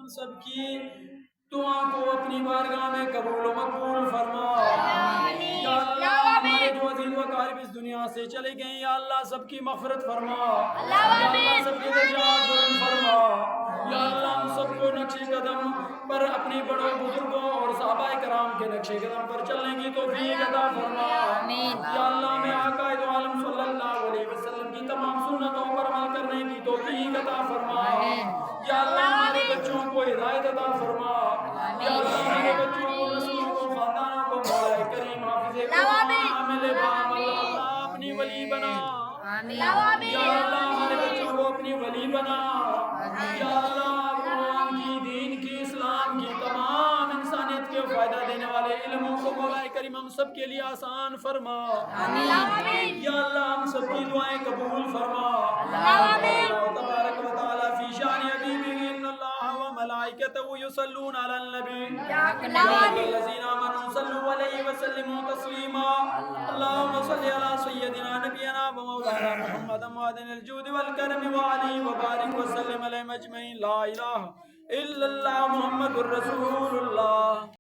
ہم سب کی دعا کو اپنی بارگاہ میں قبول و مقبول فرما۔ یا اللہ ہمارے جو عزیز و اقارب اس دنیا سے چلے گئے یا اللہ سب کی مغفرت فرما، یا اللہ سب کی درجات بلند فرما، یا اللہ ہم سب کو نقش قدم پر اپنی بڑوں بزرگوں اور صحابہ کرام کے نقش قدم پر چلنے کی توفیق عطا فرما۔ یا اللہ ہمیں آقا دو عالم صلی اللہ علیہ وسلم کی تمام سنتوں پر عمل کرنے کی توفیق عطا فرما۔ یا اللہ ہمارے بچوں کو ہدایت عطا فرما، یا اللہ ہمارے بچوں کو نسلوں کو خاندانوں کو مولا کریم حافظ قرآن عامل بعمل اللہ اپنی ولی بنا۔ یا اللہ ہمارے بچوں کو اپنی ولی بنا، یا اللہ قرآن کی دین کی اسلام کی تمام انسانیت کے فائدہ دینے والے علموں کو مولا کریم ہم سب کے لیے آسان فرما۔ یا اللہ ہم سب کی دعائیں قبول فرما۔ تبارک و تعالی فی شان حبیبہ ان اللہ و ملائکتہ یصلون علی النبی یا ایھا الذین آمنوا صلوا علیہ وسلموا تسلیما۔ اللہم صل علی سیدنا نبینا و مولانا محمد معدن الجود والکرم وعلی وبارک وسلم علیہم اجمعین۔ لا الہ الا اللہ محمد الرسول اللہ۔